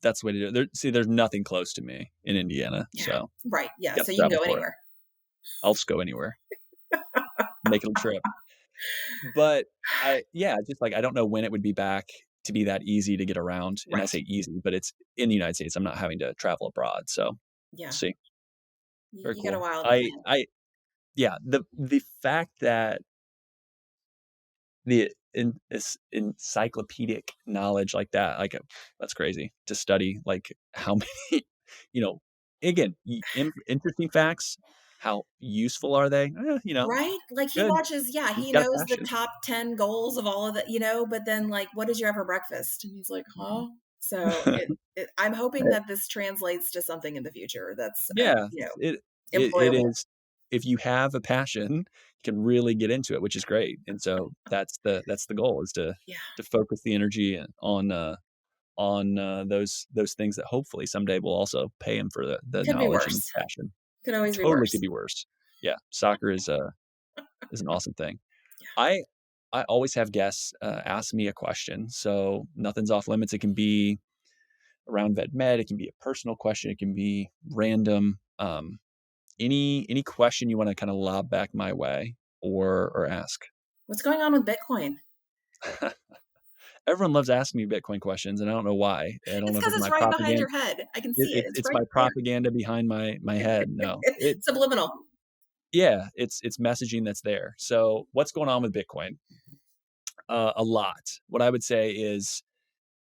That's the way to do it. There's nothing close to me in Indiana, yeah. so Right. Yeah. got So to you can travel go for it. anywhere. I'll just go anywhere. making a trip. But just like I don't know when it would be back to be that easy to get around. And I Right. say easy, but it's in the United States. I'm not having to travel abroad. So Yeah. see, very You got a cool. while I ahead. I yeah, the fact that the encyclopedic knowledge like that, like that's crazy to study. Like how many, you know, again, interesting facts. How useful are they? Right? Like he Good. watches, yeah, You've he got a knows the passion. top 10 goals of all of the, but then like, what did you have for breakfast? And he's like, huh? So I'm hoping that this translates to something in the future that's, Yeah, it employable. is. If you have a passion, you can really get into it, which is great. And so that's the goal is to Yeah. focus the energy on those things that hopefully someday will also pay him for the Could be knowledge and worse. passion. Could always be Totally could worse. be worse. Yeah, soccer is an awesome thing. Yeah. I I always have guests ask me a question, so nothing's off limits. It can be around vet med, it can be a personal question, it can be random. Any question you want to kind of lob back my way or ask. What's going on with Bitcoin? Everyone loves asking me Bitcoin questions, and I don't know why. I don't It's know if because it's it's my right behind propaganda. your head. I can see it. It's It's right my there. propaganda behind my head. No, Subliminal. yeah, it's messaging that's there. So what's going on with Bitcoin? A lot. What I would say is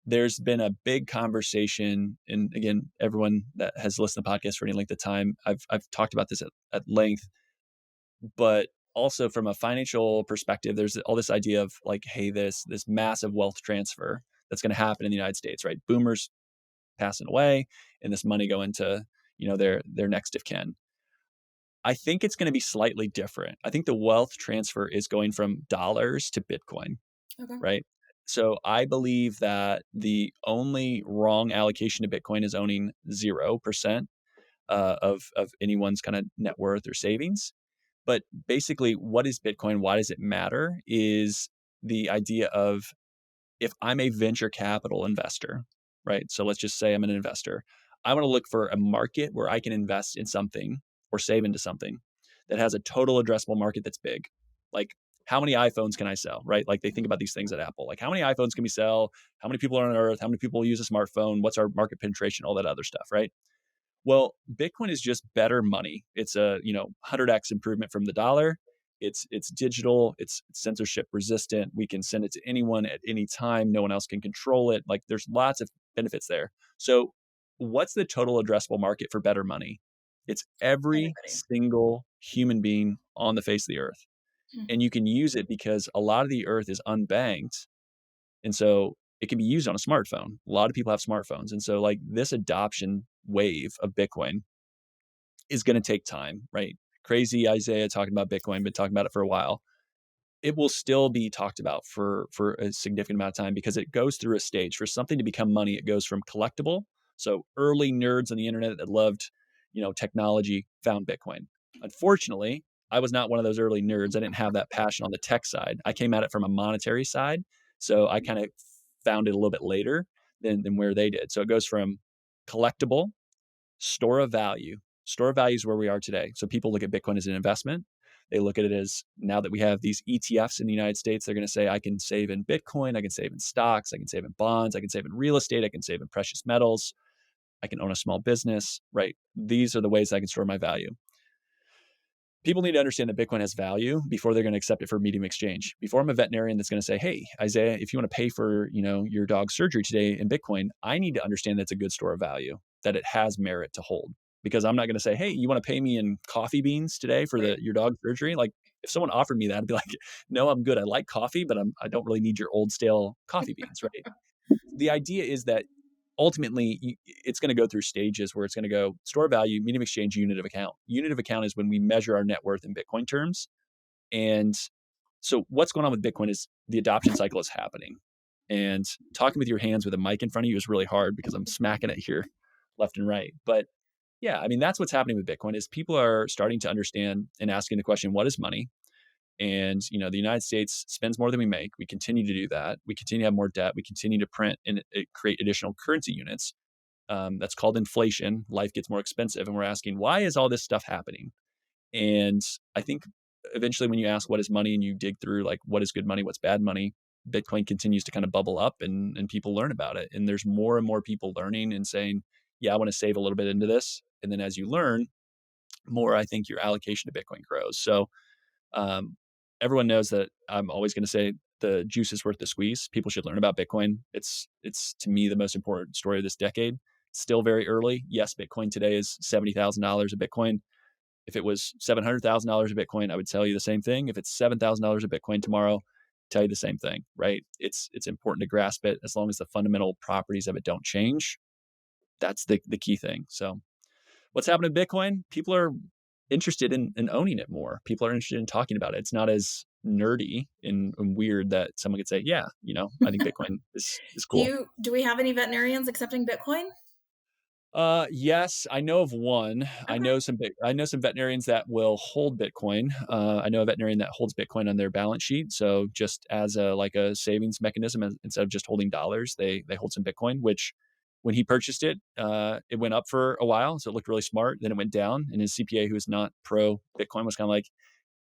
there's been a big conversation, and again, everyone that has listened to the podcast for any length of time, I've talked about this at length, but also from a financial perspective, there's all this idea of like, hey, this massive wealth transfer that's going to happen in the United States, right? Boomers passing away, and this money going to their next of kin. I think it's going to be slightly different. I think the wealth transfer is going from dollars to Bitcoin, Okay. right? So I believe that the only wrong allocation to Bitcoin is owning 0% of anyone's kind of net worth or savings. But basically, what is Bitcoin? Why does it matter? Is the idea of if I'm a venture capital investor, right? So let's just say I'm an investor. I want to look for a market where I can invest in something or save into something that has a total addressable market that's big. Like, how many iPhones can I sell, right? Like, they think about these things at Apple. Like, how many iPhones can we sell? How many people are on Earth? How many people use a smartphone? What's our market penetration? All that other stuff, right? Well, Bitcoin is just better money. It's a 100x improvement from the dollar. It's digital. It's censorship resistant. We can send it to anyone at any time. No one else can control it. Like there's lots of benefits there. So, what's the total addressable market for better money? It's every Everybody. single human being on the face of the earth, Hmm. and you can use it because a lot of the earth is unbanked, and so it can be used on a smartphone. A lot of people have smartphones. And so like this adoption wave of Bitcoin is going to take time, right? Crazy Isaiah talking about Bitcoin, been talking about it for a while. It will still be talked about for a significant amount of time because it goes through a stage. For something to become money, it goes from collectible. So early nerds on the internet that loved, technology found Bitcoin. Unfortunately, I was not one of those early nerds. I didn't have that passion on the tech side. I came at it from a monetary side. So I kind of found it a little bit later than where they did. So it goes from collectible, store of value. Store of value is where we are today. So people look at Bitcoin as an investment. They look at it as now that we have these ETFs in the United States, they're going to say, I can save in Bitcoin, I can save in stocks, I can save in bonds, I can save in real estate, I can save in precious metals, I can own a small business, right? These are the ways I can store my value. People need to understand that Bitcoin has value before they're going to accept it for medium exchange. Before I'm a veterinarian that's going to say, hey, Isaiah, if you want to pay for, your dog's surgery today in Bitcoin, I need to understand that's a good store of value, that it has merit to hold. Because I'm not going to say, hey, you want to pay me in coffee beans today for Right. your dog's surgery? Like if someone offered me that, I'd be like, no, I'm good. I like coffee, but I don't really need your old stale coffee beans, right? The idea is that ultimately it's going to go through stages where it's going to go store value, medium exchange, unit of account. Unit of account is when we measure our net worth in Bitcoin terms. And so what's going on with Bitcoin is the adoption cycle is happening. And talking with your hands with a mic in front of you is really hard because I'm smacking it here left and right. But yeah, I mean, that's what's happening with Bitcoin is people are starting to understand and asking the question, what is money? And the United States spends more than we make. We continue to do that. We continue to have more debt. We continue to print and create additional currency units. That's called inflation. Life gets more expensive, and we're asking, why is all this stuff happening? And I think eventually when you ask what is money and you dig through like what is good money, what's bad money, Bitcoin continues to kind of bubble up and people learn about it. And there's more and more people learning and saying, yeah, I want to save a little bit into this. And then as you learn more, I think your allocation to Bitcoin grows. So um, everyone knows that I'm always going to say the juice is worth the squeeze. People should learn about Bitcoin. It's to me the most important story of this decade. Still very early. Yes, Bitcoin today is $70,000 a Bitcoin. If it was $700,000 a Bitcoin, I would tell you the same thing. If it's $7,000 a Bitcoin tomorrow, tell you the same thing, right? It's important to grasp it as long as the fundamental properties of it don't change. That's the key thing. So what's happening to Bitcoin? People are interested in owning it more. People are interested in talking about it. It's not as nerdy and weird that someone could say, yeah, I think Bitcoin is cool. Do we have any veterinarians accepting Bitcoin? Yes, I know of one. Okay. I know some veterinarians that will hold Bitcoin. I know a veterinarian that holds Bitcoin on their balance sheet. So just as a savings mechanism, instead of just holding dollars, they hold some Bitcoin. Which, when he purchased it, it went up for a while, so it looked really smart. Then it went down, and his CPA, who is not pro Bitcoin, was kind of like,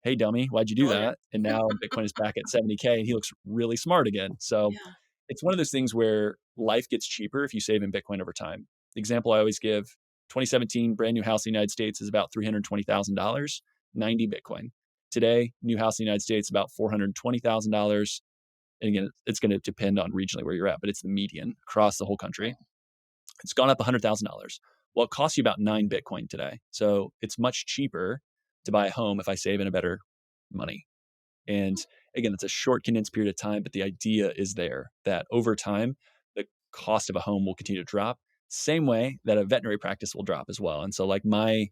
"Hey, dummy, why'd you do Told you. that?" And now Bitcoin is back at 70K, and he looks really smart again. So Yeah. it's one of those things where life gets cheaper if you save in Bitcoin over time. The example I always give: 2017, brand new house in the United States is about $320,000, 90 Bitcoin. Today, new house in the United States about $420,000. And again, it's going to depend on regionally where you're at, but it's the median across the whole country. Right. It's gone up $100,000. Well, it costs you about 9 Bitcoin today. So it's much cheaper to buy a home if I save in a better money. And again, it's a short, condensed period of time, but the idea is there that over time, the cost of a home will continue to drop, same way that a veterinary practice will drop as well. And so, like, my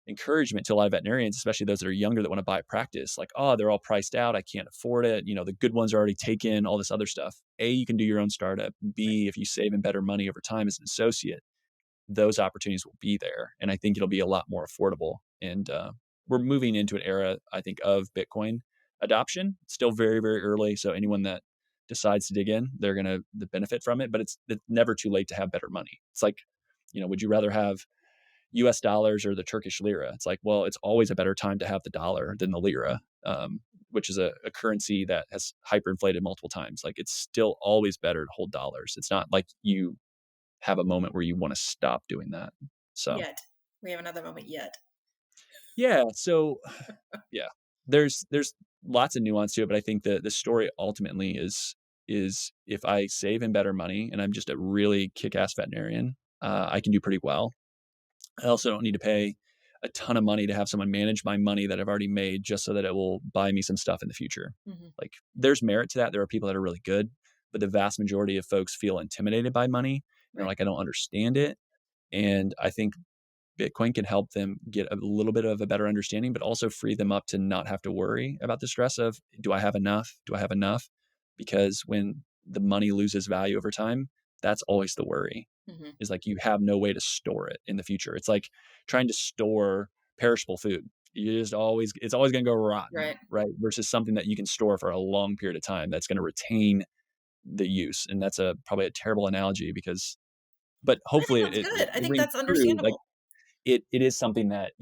encouragement to a lot of veterinarians, especially those that are younger that want to buy a practice, like, oh, they're all priced out. I can't afford it. The good ones are already taken, all this other stuff. A, you can do your own startup. Right. B, if you save in better money over time as an associate, those opportunities will be there. And I think it'll be a lot more affordable. And we're moving into an era, I think, of Bitcoin adoption. Still very, very early. So anyone that decides to dig in, they're going to benefit from it. But it's never too late to have better money. It's like, would you rather have US dollars or the Turkish lira? It's like, well, it's always a better time to have the dollar than the lira, which is a currency that has hyperinflated multiple times. Like, it's still always better to hold dollars. It's not like you have a moment where you want to stop doing that. So, Yet. We have another moment yet. yeah. So, yeah, there's lots of nuance to it, but I think the story ultimately is if I save in better money and I'm just a really kick-ass veterinarian, I can do pretty well. I also don't need to pay a ton of money to have someone manage my money that I've already made just so that it will buy me some stuff in the future. Hmm. Like, there's merit to that. There are people that are really good, but the vast majority of folks feel intimidated by money. And they're Right. like, I don't understand it. And I think Bitcoin can help them get a little bit of a better understanding, but also free them up to not have to worry about the stress of, do I have enough? Do I have enough? Because when the money loses value over time, that's always the worry, Hmm. is like you have no way to store it in the future. It's like trying to store perishable food. It's always going to go rotten, Right. right? Versus something that you can store for a long period of time that's going to retain the use. And that's probably a terrible analogy but I think hopefully that's it good. I think rings that's true. Like, understandable. it is something that,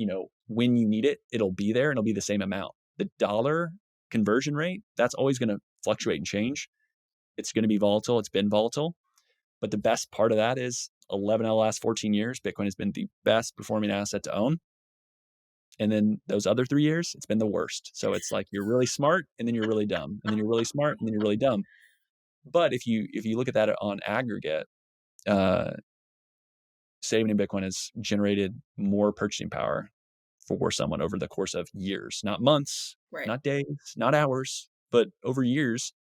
when you need it, it'll be there and it'll be the same amount. The dollar conversion rate, that's always going to fluctuate and change. It's going to be volatile. It's been volatile. But the best part of that is 11 out of the last 14 years, Bitcoin has been the best performing asset to own. And then those other 3 years, it's been the worst. So it's like you're really smart and then you're really dumb. And then you're really smart and then you're really dumb. But if you look at that on aggregate, uh, saving in Bitcoin has generated more purchasing power for someone over the course of years, not months, Right. not days, not hours, but over years.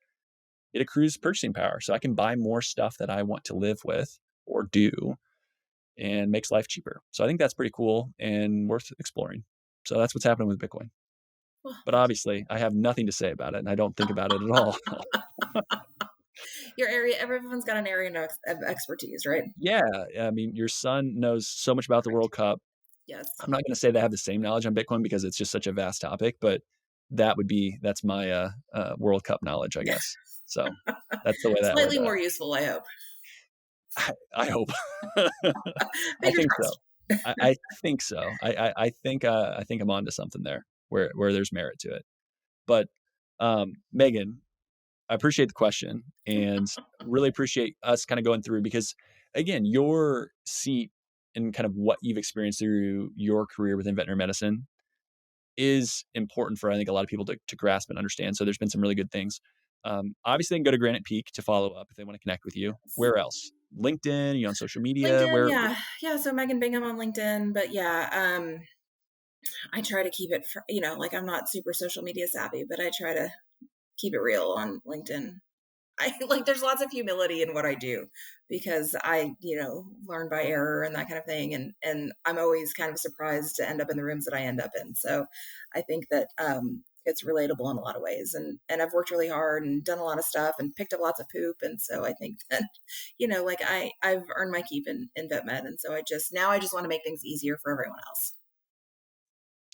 It accrues purchasing power. So I can buy more stuff that I want to live with or do, and makes life cheaper. So I think that's pretty cool and worth exploring. So that's what's happening with Bitcoin. Well, But obviously, I have nothing to say about it, and I don't think about it at all. your area, everyone's got an area of expertise, right? Yeah, I mean, your son knows so much about the Correct. World Cup. Yes. I'm not going to say they have the same knowledge on Bitcoin because it's just such a vast topic, but that's my World Cup knowledge, I guess. So that's the way that would. Slightly more useful, I hope. I hope. I Fingers think so. crossed. I think so. I think I'm onto something there. where there's merit to it. But Megan, I appreciate the question and really appreciate us kind of going through, because again, your seat and kind of what you've experienced through your career within veterinary medicine is important for, I think, a lot of people to grasp and understand. So there's been some really good things. Obviously, they can go to Granite Peak to follow up if they want to connect with you. Yes. Where else? LinkedIn, you on social media? LinkedIn, Where? yeah. So Meghan Bingham on LinkedIn, but yeah, I try to keep it, like I'm not super social media savvy, but I try to keep it real on LinkedIn. I like there's lots of humility in what I do because I, learn by error and that kind of thing. And I'm always kind of surprised to end up in the rooms that I end up in. So I think that it's relatable in a lot of ways. And I've worked really hard and done a lot of stuff and picked up lots of poop. And so I think that, like I've earned my keep in vet med. And so I just want to make things easier for everyone else.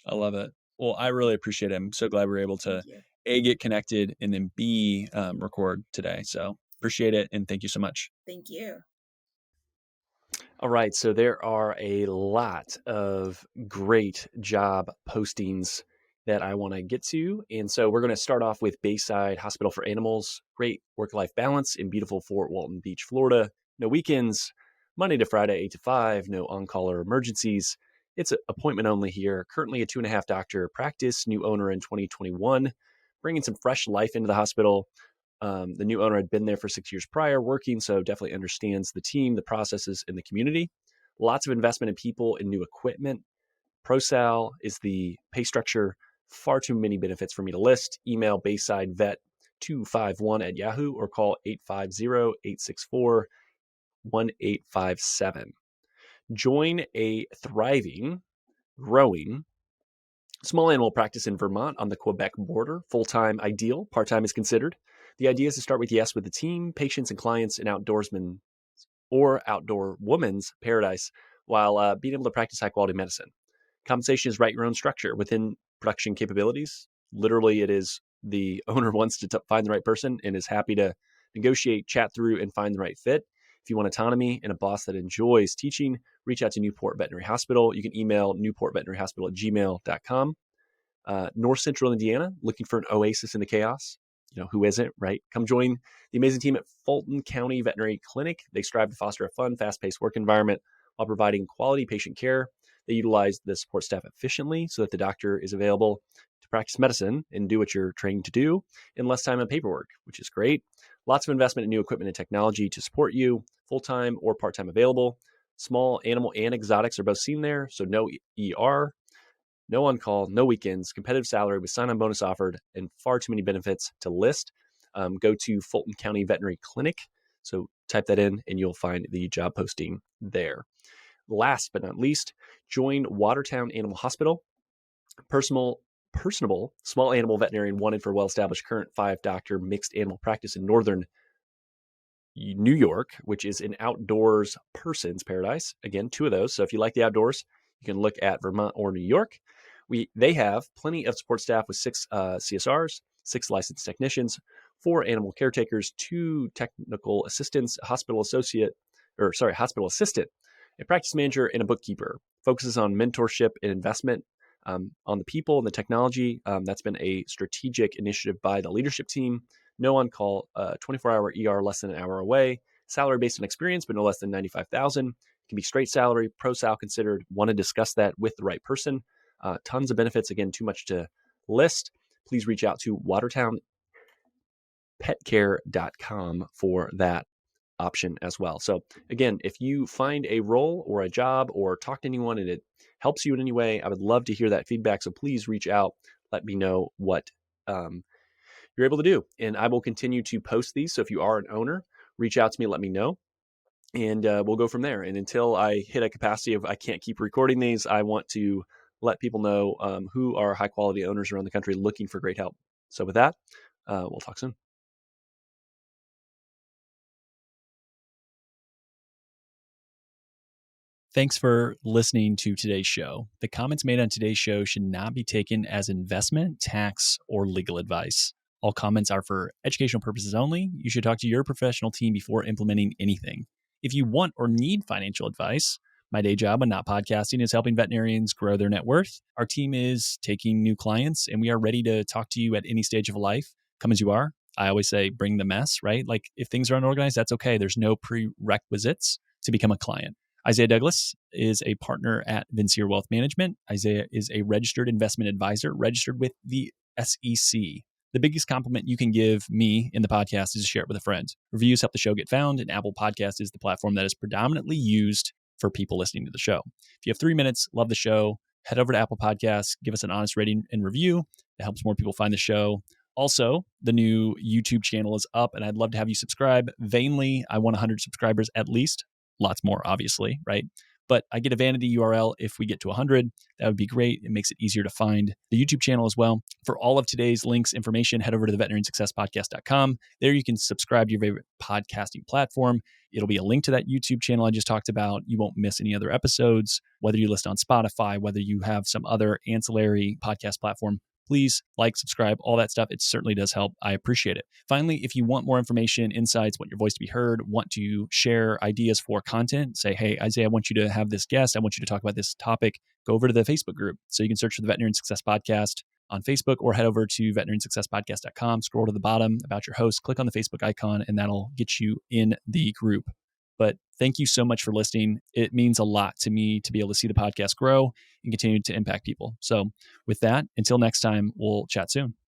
I love it. Well, I really appreciate it. I'm so glad we were able Thank to you. A, get connected, and then B, record today. So appreciate it. And thank you so much. Thank you. All right. So there are a lot of great job postings that I want to get to. And so we're going to start off with Bayside Hospital for Animals. Great work-life balance in beautiful Fort Walton Beach, Florida. No weekends, Monday to Friday, 8 to 5, no on-call or emergencies. It's an appointment only here. Currently a 2.5 doctor practice, new owner in 2021, bringing some fresh life into the hospital. The new owner had been there for 6 years prior working, so definitely understands the team, the processes, and the community. Lots of investment in people and new equipment. ProSal is the pay structure. Far too many benefits for me to list. Email BaysideVet251 at Yahoo or call 850-864-1857. Join a thriving, growing small animal practice in Vermont on the Quebec border. Full-time ideal, part-time is considered. The idea is to start with yes with the team, patients and clients, and outdoorsmen or outdoor woman's paradise while being able to practice high-quality medicine. Compensation is write your own structure within production capabilities. Literally, it is the owner wants to find the right person and is happy to negotiate, chat through, and find the right fit. If you want autonomy and a boss that enjoys teaching, reach out to Newport Veterinary Hospital. You can email newportveterinarihospital@gmail.com. North Central Indiana, looking for an oasis in the chaos. Who isn't, right? Come join the amazing team at Fulton County Veterinary Clinic. They strive to foster a fun, fast-paced work environment while providing quality patient care. They utilize the support staff efficiently so that the doctor is available to practice medicine and do what you're trained to do in less time and paperwork, which is great. Lots of investment in new equipment and technology to support you, full-time or part-time available. Small animal and exotics are both seen there, so no ER, no on-call, no weekends, competitive salary with sign-on bonus offered, and far too many benefits to list. Go to Fulton County Veterinary Clinic. So type that in and you'll find the job posting there. Last but not least, join Watertown Animal Hospital. Personable small animal veterinarian wanted for well-established current 5-doctor mixed animal practice in northern New York, which is an outdoors person's paradise. Again, 2 of those. So if you like the outdoors, you can look at Vermont or New York. They have plenty of support staff with 6 CSRs, 6 licensed technicians, 4 animal caretakers, 2 technical assistants, a hospital assistant, a practice manager, and a bookkeeper. Focuses on mentorship and investment on the people and the technology. That's been a strategic initiative by the leadership team. No on-call, 24-hour ER less than an hour away. Salary based on experience, but no less than $95,000. Can be straight salary, pro-sal considered. Want to discuss that with the right person. Tons of benefits. Again, too much to list. Please reach out to watertownpetcare.com for that option as well. So again, if you find a role or a job or talk to anyone and it helps you in any way, I would love to hear that feedback. So please reach out. Let me know what you're able to do. And I will continue to post these. So if you are an owner, reach out to me, let me know. And we'll go from there. And until I hit a capacity of I can't keep recording these, I want to let people know who are high quality owners around the country looking for great help. So with that, we'll talk soon. Thanks for listening to today's show. The comments made on today's show should not be taken as investment, tax, or legal advice. All comments are for educational purposes only. You should talk to your professional team before implementing anything. If you want or need financial advice, My day job when not podcasting is helping veterinarians grow their net worth. Our team is taking new clients, and we are ready to talk to you at any stage of life. Come as you are. I always say, bring the mess, right? Like if things are unorganized, that's okay. There's no prerequisites to become a client. Isaiah Douglas is a partner at Vincier Wealth Management. Isaiah is a registered investment advisor, registered with the SEC. The biggest compliment you can give me in the podcast is to share it with a friend. Reviews help the show get found, and Apple Podcast is the platform that is predominantly used for people listening to the show. If you have 3 minutes, love the show, head over to Apple Podcasts, give us an honest rating and review. It helps more people find the show. Also, the new YouTube channel is up, and I'd love to have you subscribe. Vainly, I want 100 subscribers at least. Lots more, obviously, right? But I get a vanity URL if we get to 100. That would be great. It makes it easier to find the YouTube channel as well. For all of today's links, information, head over to the veterinariansuccesspodcast.com. There you can subscribe to your favorite podcasting platform. It'll be a link to that YouTube channel I just talked about. You won't miss any other episodes, whether you listen on Spotify, whether you have some other ancillary podcast platform. Please like, subscribe, all that stuff. It certainly does help. I appreciate it. Finally, if you want more information, insights, want your voice to be heard, want to share ideas for content, say, hey, Isaiah, I want you to have this guest. I want you to talk about this topic. Go over to the Facebook group. So you can search for the Veterinarian Success Podcast on Facebook or head over to veterinariansuccesspodcast.com, scroll to the bottom about your host, click on the Facebook icon, and that'll get you in the group. But thank you so much for listening. It means a lot to me to be able to see the podcast grow and continue to impact people. So with that, until next time, we'll chat soon.